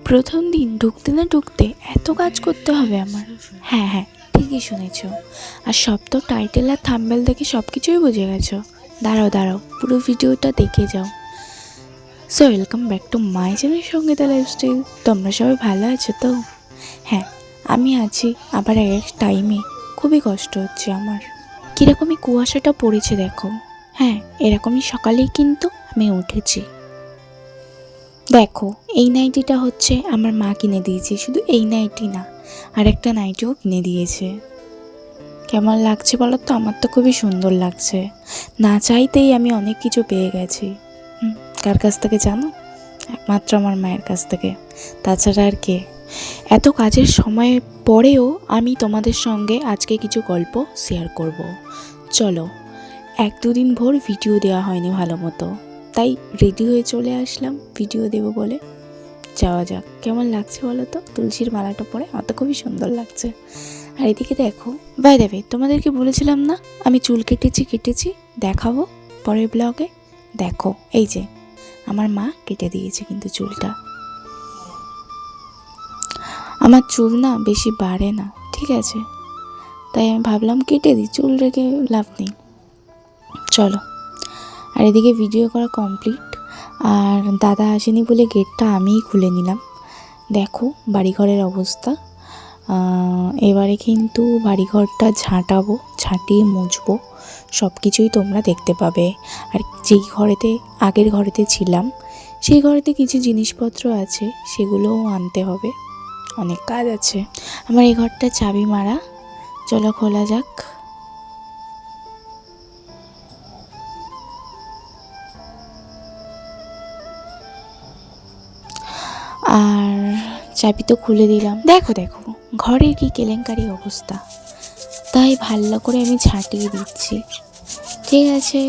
প্রথম দিন ঢুকতে না ঢুকতে এত কাজ করতে হবে আমার। হ্যাঁ হ্যাঁ, ঠিকই শুনেছ। আর সব তো টাইটেল আর থাম্বনেল দেখে সব কিছুই বুঝে গেছো। দাঁড়াও দাঁড়াও, পুরো ভিডিওটা দেখে যাও। So welcome back to my channel Sangeeta lifestyle. তোমরা সবাই ভালো আছো তো? হ্যাঁ, আমি আছি। আবার এক টাইমে খুবই কষ্ট হচ্ছে আমার। কীরকমই কুয়াশাটা পড়েছে দেখো। হ্যাঁ, এরকমই সকালেই কিন্তু আমি উঠেছি। দেখো, এই নাইটিটা হচ্ছে আমার মা কিনে দিয়েছে। শুধু এই নাইটি না, আর একটা নাইটিও কিনে দিয়েছে। কেমন লাগছে বলো তো? আমার তো খুবই সুন্দর লাগছে। না চাইতেই আমি অনেক কিছু পেয়ে গেছি। কার কাছ থেকে জানো? একমাত্র আমার মায়ের কাছ থেকে। তাছাড়া আর কে? এত কাজের সময় পরেও আমি তোমাদের সঙ্গে আজকে কিছু গল্প শেয়ার করব। চলো, 1-2 দিন ভোর ভিডিও দেওয়া হয়নি ভালো মতো, তাই রেডি হয়ে চলে আসলাম ভিডিও দেবো বলে। যাওয়া যাক। কেমন লাগছে বলো তো তুলসীর মালাটা পরে? আমার তো খুবই সুন্দর লাগছে। আর এদিকে দেখো, বাই দ্য ওয়ে, তোমাদেরকে বলেছিলাম না আমি চুল কেটেছি, দেখাবো পরের ব্লগে। দেখো, এই যে আমার মা কেটে দিয়েছে কিন্তু চুলটা। আমার চুল না বেশি বাড়ে না, ঠিক আছে, তাই আমি ভাবলাম কেটে দিই, চুল রেখে লাভ নেই। চলো, আর এদিকে ভিডিও করা কমপ্লিট। আর দাদা আসেনি বলে গেটটা আমিই খুলে নিলাম। দেখো বাড়িঘরের অবস্থা। এবারে কিন্তু বাড়িঘরটা ঝাঁটিয়ে মুছবো, সব কিছুই তোমরা দেখতে পাবে। আর যেই ঘরেতে আগের ঘরেতে ছিলাম সেই ঘরেতে কিছু জিনিসপত্র আছে, সেগুলোও আনতে হবে। অনেক কাজ আছে। আমার এই ঘরটা চাবি মারা। চলো খোলা যাক। আর চাবি তো খুলে দিলাম। দেখো দেখো ঘরের কি কেলেঙ্কারি অবস্থা, তাই ভালো করে আমি ঝাঁটিয়ে দিচ্ছি। ঠিক আছে,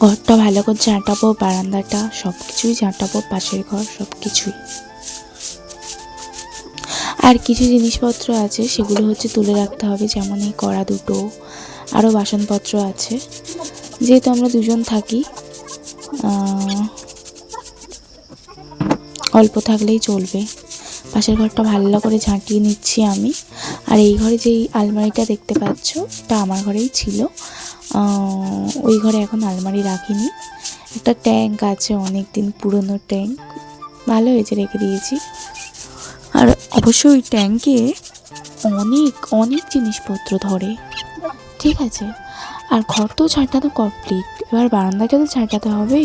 ঘরটা ভালো করে ঝাঁটাবো, বারান্দাটা সব কিছুই ঝাঁটাবো, পাশের ঘর সব কিছুই। আর কিছু জিনিসপত্র আছে, সেগুলো হচ্ছে তুলে রাখতে হবে, যেমন এই কড়া দুটো, আরও বাসনপত্র আছে। যেহেতু আমরা দুজন থাকি, অল্প থাকলেই চলবে। পাশের ঘরটা ভালো করে ঝাঁটিয়ে নিচ্ছি আমি। আর এই ঘরে যেই আলমারিটা দেখতে পাচ্ছ, এটা আমার ঘরেই ছিল। ওই ঘরে এখন আলমারি রাখিনি। একটা ট্যাঙ্ক আছে, অনেক দিন পুরনো ট্যাঙ্ক, ভালো হয়েছে রেখে দিয়েছি। আর অবশ্যই ওই ট্যাঙ্কে অনেক অনেক জিনিসপত্র ধরে, ঠিক আছে। আর ঘর তো ঝাঁটানো কমপ্লিট, এবার বারান্দাটা তো ঝাঁটাতে হবে,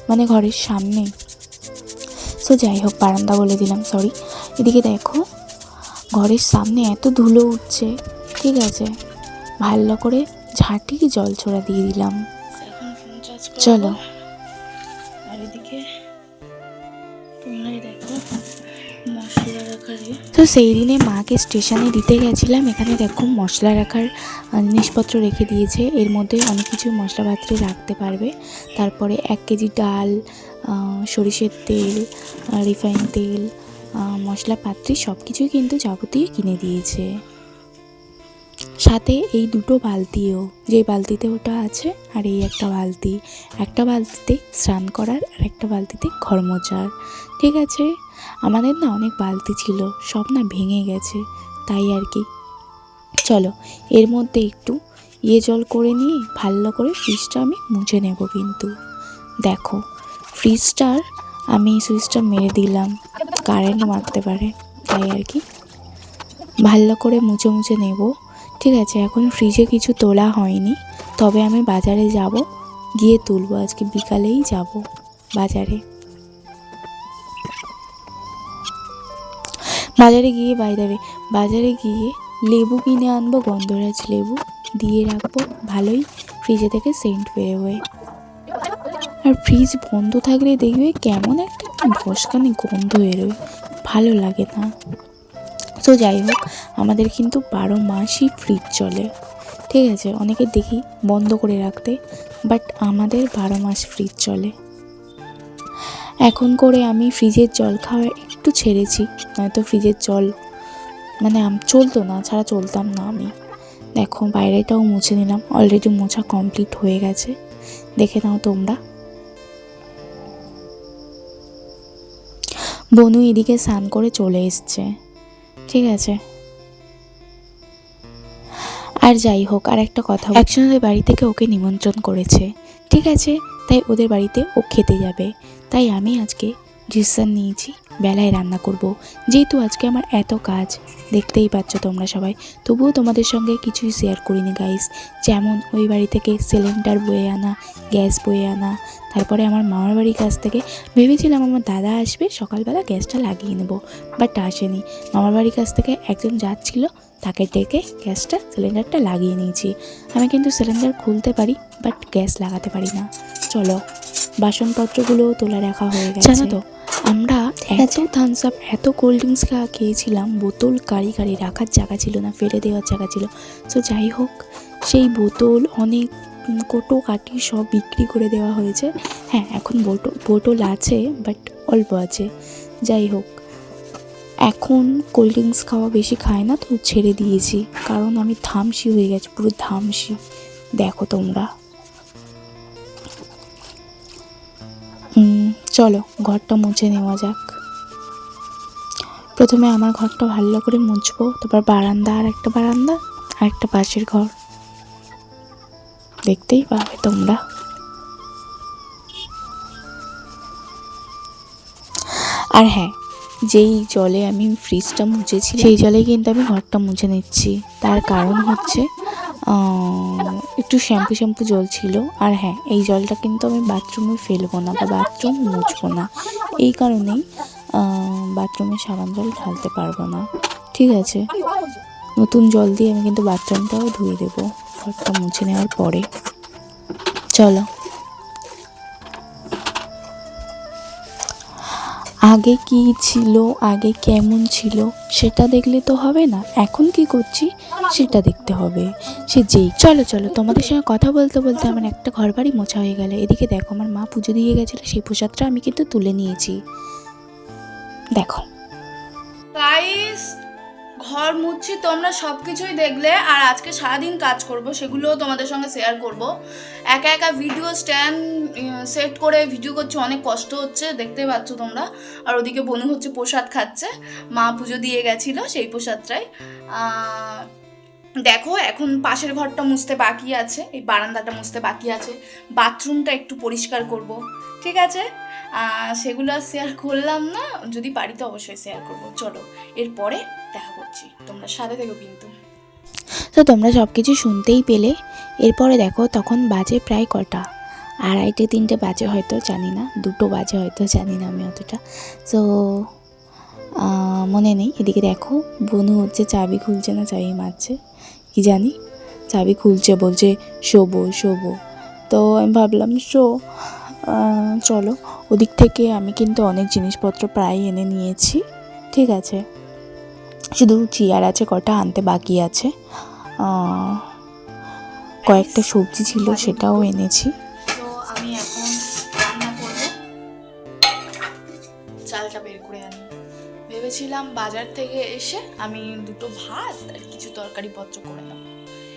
মানে ঘরের সামনে। সো যাই হোক, বারান্দা বলে দিলাম, সরি। এদিকে দেখো ঘরের সামনে এত ধুলো উঠছে, ঠিক আছে, ভালো করে ঝাঁটিয়ে জল ছোড়া দিয়ে দিলাম। চলো, আর এদিকে দেখো মশলা রাখার। তো সেই দিনে মাকে স্টেশনে দিতে গেছিলাম। এখানে দেখো মশলা রাখার জিনিসপত্র রেখে দিয়েছে, এর মধ্যে অনেক কিছু মশলাপাত্রে রাখতে পারবে। তারপরে 1 কেজি ডাল, সরিষের তেল, রিফাইন তেল, মশলাপাত্রি সব কিছুই কিন্তু যাবতীয় কিনে দিয়েছে। সাথে এই 2টো বালতিও, যে বালতিতে ওটা আছে, আর এই একটা বালতিতে স্নান করার, আর একটা বালতিতে ঘর মোছার, ঠিক আছে। আমাদের না অনেক বালতি ছিল, সব না ভেঙে গেছে, তাই আর কি। চলো, এর মধ্যে একটু জল করে নিয়ে ভালো করে ফ্রিজটা আমি মুছে নেব। কিন্তু দেখো, ফ্রিজটার আমি সুইচটা মেরে দিলাম, কারেন্ট মারতে পারে, তাই আর কি ভালো করে মুছে নেব, ঠিক আছে। এখন ফ্রিজে কিছু তোলা হয়নি, তবে আমি বাজারে যাব, গিয়ে তুলবো। আজকে বিকালেই যাব বাজারে গিয়ে বাজারে গিয়ে লেবু কিনে আনবো, গন্ধরাজ লেবু দিয়ে রাখবো, ভালোই ফ্রিজে থেকে সেন্ট বেরোবে। আর ফ্রিজ বন্ধ থাকলে দেখবে কেমন একটা ভসকানি গন্ধ বেরোয়, ভালো লাগে না। তো যাই হোক, আমাদের কিন্তু 12 মাসই ফ্রিজ চলে, ঠিক আছে। অনেকে দেখি বন্ধ করে রাখতে, বাট আমাদের 12 মাস ফ্রিজ চলে। এখন করে আমি ফ্রিজের জল খাওয়া একটু ছেড়েছি, নয়তো ফ্রিজের জল মানে চলতো না, ছাড়া চলতাম না আমি। দেখো বাইরেটাও মুছে নিলাম, অলরেডি মোছা কমপ্লিট হয়ে গেছে, দেখে নাও তোমরা। বনু এদিকে স্নান করে চলে এসছে, ঠিক আছে। আর যাই হোক, আর একটা কথা, একজনের বাড়ি থেকে ওকে নিমন্ত্রণ করেছে, ঠিক আছে, তাই ওদের বাড়িতে ও খেতে যাবে। তাই আমি আজকে ডিসিশন নিয়েছি বেলায় রান্না করব, যেহেতু আজকে আমার এত কাজ দেখতেই পাচ্ছ তোমরা সবাই। তবুও তোমাদের সঙ্গে কিছুই শেয়ার করিনি গাইস, যেমন ওই বাড়ি থেকে সিলিন্ডার বয়ে আনা, গ্যাস বয়ে আনা, তারপরে আমার মামার বাড়ির কাছ থেকে ভেবেছিলাম আমার দাদা আসবে সকালবেলা গ্যাসটা লাগিয়ে নেব, বাট আসেনি। মামার বাড়ির কাছ থেকে একজন যাচ্ছিল, তাকে ডেকে গ্যাসটা সিলিন্ডারটা লাগিয়ে নিয়েছি। আমি কিন্তু সিলিন্ডার খুলতে পারি বাট গ্যাস লাগাতে পারি না। চলো, বাসনপত্রগুলোও তোলা রাখা হয়ে গেছে। জানো তো, আমরা এত থামস আপ, এত কোল্ড ড্রিঙ্কস খেয়েছিলাম, বোতল কারি কারি রাখার জায়গা ছিল না, ফেলে দেওয়ার জায়গা ছিল। সো যাই হোক, সেই বোতল অনেক কোটো কাটি সব বিক্রি করে দেওয়া হয়েছে। হ্যাঁ, এখন বোতল আছে বাট অল্প আছে। যাই হোক, এখন কোল্ড ড্রিঙ্কস খাওয়া বেশি খায় না, তো ছেড়ে দিয়েছি, কারণ আমি ধামসি হয়ে গেছি, পুরো ধামসি। দেখো তোমরা। চলো ঘরটা মুছে নেওয়া যাক। প্রথমে আমার ঘরটা ভালো করে মুছবো, তারপর বারান্দা, আর একটা বারান্দা, আর একটা পাশের ঘর, দেখতেই পাবে তোমরা। আর হ্যাঁ, যেই জলে আমি ফ্রিজটা মুছেছি সেই জলে কিন্তু আমি ঘরটা মুছে নিচ্ছি। তার কারণ হচ্ছে একটু শ্যাম্পু জল ছিল। আর হ্যাঁ, এই জলটা কিন্তু আমি বাথরুমে ফেলবো না বা বাথরুম মুছবো না, এই কারণেই বাথরুমে সাবান জল ঢালতে পারবো না, ঠিক আছে। নতুন জল দিয়ে আমি কিন্তু বাথরুমটাও ধুয়ে দেবো ঘরটা মুছে নেওয়ার পরে। চলো, আগে কি ছিল, আগে কেমন ছিল সেটা দেখলে তো হবে না, এখন কি করছি সেটা দেখতে হবে। সে যেই চলো তোমাদের সঙ্গে কথা বলতে বলতে আমার একটা ঘর বাড়ি মোছা হয়ে গেল। এদিকে দেখো, আমার মা পুজো দিয়ে গেছিলো, সেই প্রসাদটা আমি কিন্তু তুলে নিয়েছি। দেখো গাইস, ঘর মুছছি, তোমরা সব কিছুই দেখলে। আর আজকে সারাদিন কাজ করব, সেগুলোও তোমাদের সঙ্গে শেয়ার করব। একা একা ভিডিও স্ট্যান্ড সেট করে ভিডিও করছি, অনেক কষ্ট হচ্ছে, দেখতে পাচ্ছ তোমরা। আর ওদিকে বনু হচ্ছে প্রসাদ খাচ্ছে, মা পুজো দিয়ে গেছিলো সেই প্রসাদটাই। দেখো, এখন পাশের ঘরটা মুছতে বাকি আছে, এই বারান্দাটা মুছতে বাকি আছে, বাথরুমটা একটু পরিষ্কার করব, ঠিক আছে। সেগুলো আর শেয়ার করলাম না, যদি পারি তো অবশ্যই শেয়ার করব। চলো, এরপরে দেখা করছি, তোমরা সাথে থেকো কিন্তু। তো তোমরা সব কিছু শুনতেই পেলে। এরপরে দেখো, তখন বাজে প্রায় কটা, 2:30-3টে বাজে হয়তো, জানি না, 2টো বাজে হয়তো, জানি না আমি অতটা। সো মনে নেই। এদিকে দেখো, বনু হচ্ছে চাবি খুলছে না চাবি মারছে, কি জানি, চাবি খুলছে, বলছে শোবো। তো আমি ভাবলাম চলো। ওদিক থেকে আমি কিন্তু অনেক জিনিসপত্র প্রায় এনে নিয়েছি, ঠিক আছে। শুধু চেয়ার আছে কটা আনতে বাকি আছে, কয়েকটা সবজি ছিল সেটাও এনেছি। তো আমি এখন রান্না করব, চালটা বের করে আনি। ভেবেছিলাম বাজার থেকে এসে আমি 2টো ভাত আর কিছু তরকারিপত্র করে নেব,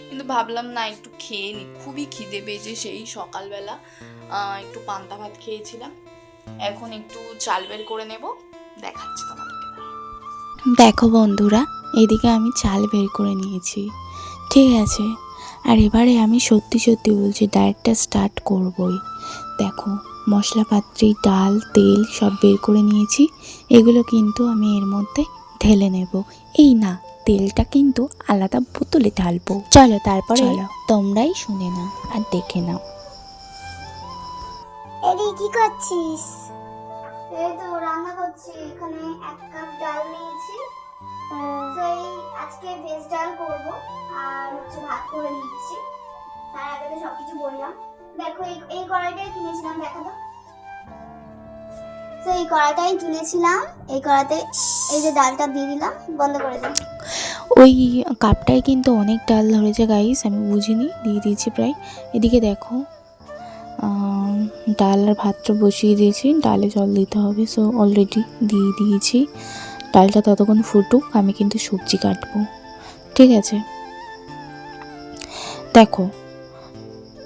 কিন্তু ভাবলাম না, একটু খেয়ে নিই, খুবই খিদে পেয়েছে। সেই সকালবেলা একটু পান্তা ভাত খেয়েছিলাম, এখন একটু চাল বের করে নেব, দেখাচ্ছি তোমাদেরকে। দেখো বন্ধুরা, এদিকে আমি চাল বের করে নিয়েছি, ঠিক আছে। আর এবারে আমি সত্যি বলছি, ডায়েটটা স্টার্ট করবই। দেখো, মশলাপাত্রি, ডাল, তেল সব বের করে নিয়েছি, এগুলো কিন্তু আমি এর মধ্যে ঢেলে নেব। এই না, তেলটা কিন্তু আলাদা বোতলে ঢালবো। চলো, তারপরে তোমরাই শুনে নাও আর দেখে নাও। এদি কি করছিস? এই তো রান্না করছি, এখানে 1 কাপ ডাল নিয়েছি, সেই আজকে ভেজ ডাল করব, আর হচ্ছে ভাত করে নিচ্ছি। তার আগে তো সবকিছু বললাম। দেখো, এই কড়াইটাই কিনেছিলাম, দেখা তো। তো এই কড়াইটাই কিনেছিলাম, এই কড়াইতে এই যে ডালটা দিয়ে দিলাম, বন্ধ করে দিই। ওই কাপটায় কিন্তু অনেক ডাল ধরেছে গাইস, আমি বুঝিনি, দিয়ে দিয়েছি প্রায়। এদিকে দেখো, ডাল আর ভাতটা বসিয়ে দিয়েছি, ডালে জল দিতে হবে, সো অলরেডি দিয়ে দিয়েছি। ডালটা ততক্ষণ ফুটুক, আমি কিন্তু সবজি কাটবো, ঠিক আছে। দেখো,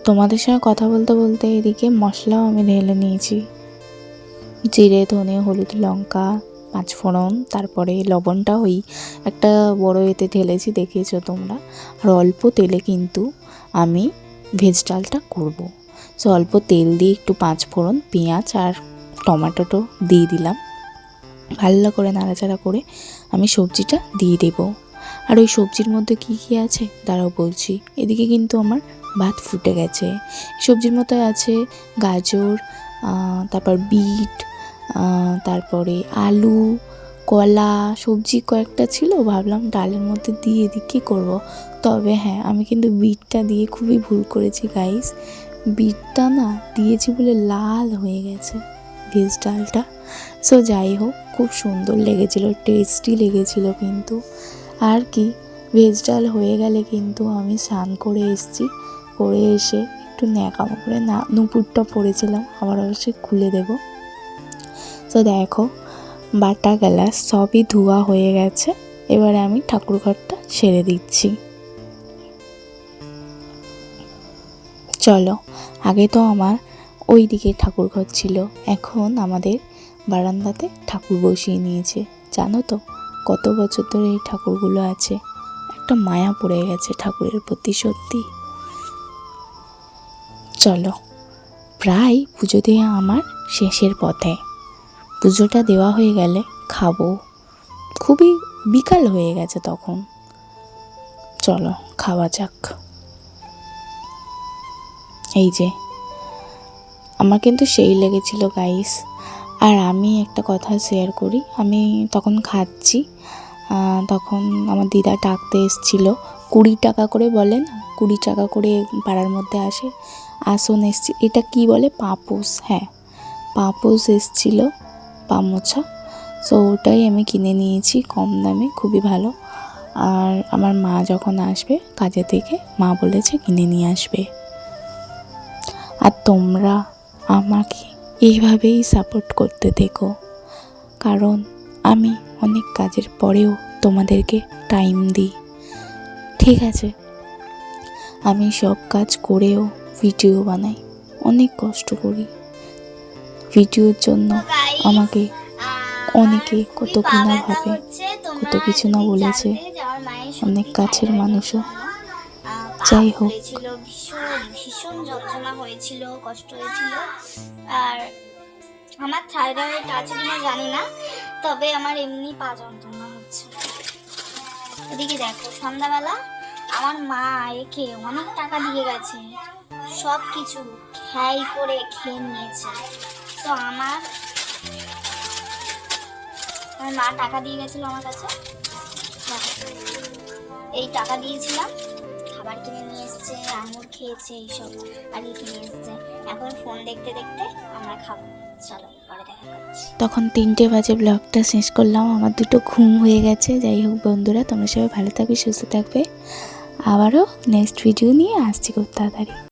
তোমাদের সঙ্গে কথা বলতে বলতে এদিকে মশলাও আমি ঢেলে নিয়েছি, জিরে, ধনে, হলুদ, লঙ্কা, পাঁচ ফোড়ন, তারপরে লবণটা ওই একটা বড় এতে ঢেলেছি, দেখিয়েছো তোমরা। আর অল্প তেলে কিন্তু আমি ভেজ ডালটা করব। সো অল্প তেল দিয়ে একটু পাঁচ ফোড়ন, পেঁয়াজ আর টমেটোটো দিয়ে দিলাম। ভালো করে নাড়াচাড়া করে আমি সবজিটা দিয়ে দেব। আর ওই সবজির মধ্যে কী কী আছে দাঁড়াও বলছি। এদিকে কিন্তু আমার ভাত ফুটে গেছে। সবজির মধ্যে আছে গাজর, তারপর বিট, তারপরে আলু, কলা, সবজি কয়েকটা ছিল, ভাবলাম ডালের মধ্যে দিয়ে দিই, কী করবো। তবে হ্যাঁ, আমি কিন্তু বিটটা দিয়ে খুবই ভুল করেছি গাইস। বিটটা না দিয়েছি বলে লাল হয়ে গেছে ভেজ ডালটা। সো যাই হোক, খুব সুন্দর লেগেছিলো, টেস্টি লেগেছিলো কিন্তু। আর কি, ভেজ ডাল হয়ে গেলে কিন্তু আমি স্নান করে এসেছি, করে এসে একটু ন্যাকামো করে নুপুরটা পরেছিলাম, আবার অবশ্যই খুলে দেব। তো দেখো, বাটা গ্লাস সবই ধোয়া হয়ে গেছে। এবারে আমি ঠাকুর ঘরটা ছেড়ে দিচ্ছি। চলো, আগে তো আমার ওই দিকে ঠাকুর ঘর ছিল, এখন আমাদের বারান্দাতে ঠাকুর বসিয়ে নিয়েছে। জানো তো কত বছর ধরে এই ঠাকুরগুলো আছে, একটা মায়া পড়ে গেছে ঠাকুরের প্রতি সত্যি। চলো, প্রায় পুজো দেওয়া আমার শেষের পথে। পুজোটা দেওয়া হয়ে গেলে খাবো, খুবই বিকাল হয়ে গেছে তখন। চলো খাওয়া যাক। এই যে আমার কিন্তু সেই লেগেছিল গাইস। আর আমি একটা কথা শেয়ার করি, আমি তখন খাচ্ছি, তখন আমার দিদা ডাকতে এসেছিলো। 20 টাকা করে বলে না, 20 টাকা করে পাড়ার মধ্যে আসে, আসন এসছে, এটা কি বলে, পাপোস। হ্যাঁ, পাপোস এসেছিলো, পামোছা। সো ওটাই আমি কিনে নিয়েছি কম দামে, খুবই ভালো। আর আমার মা যখন আসবে কাজে থেকে, মা বলেছে কিনে নিয়ে আসবে। আর তোমরা আমাকে এইভাবেই সাপোর্ট করতে থেকো, কারণ আমি অনেক কাজের পরেও তোমাদেরকে টাইম দিই, ঠিক আছে? আমি সব কাজ করেও ভিডিও বানাই, অনেক কষ্ট করি ভিডিওর জন্য। আমাকে অনেকে কত কি না ভাবে, কত কিছু না বলেছে, অনেক কাছের মানুষও। যাই হোক, ভীষণ যন্ত্রণা হয়েছিল, কষ্ট হয়েছিল। আর আমার থাইরয়েড আছে কিনা জানি না, তবে আমার এমনি পা যন্ত্রণা হচ্ছে। এদিকে দেখো, সন্ধ্যাবেলা আমার মা একে অনেক টাকা দিয়ে গেছে, সব কিছু খাই করে খেয়ে নিয়েছে। তো আমার মা টাকা দিয়ে গেছিল আমার কাছে, এই টাকা দিয়েছিলাম, খাবার কিনে নিয়ে এসছে, আঙুর খেয়েছে, এইসব আর কি কিনে এসছে। এখন ফোন দেখতে দেখতে আমরা খাবো। চলো পরে দেখা করছি। তখন 3টে বাজে ব্লগটা শেষ করলাম, আমার দুটো ঘুম হয়ে গেছে। যাই হোক বন্ধুরা, তোমরা সবাই ভালো থাকবে, সুস্থ থাকবে। আবারও নেক্সট ভিডিও নিয়ে আসছি খুব তাড়াতাড়ি।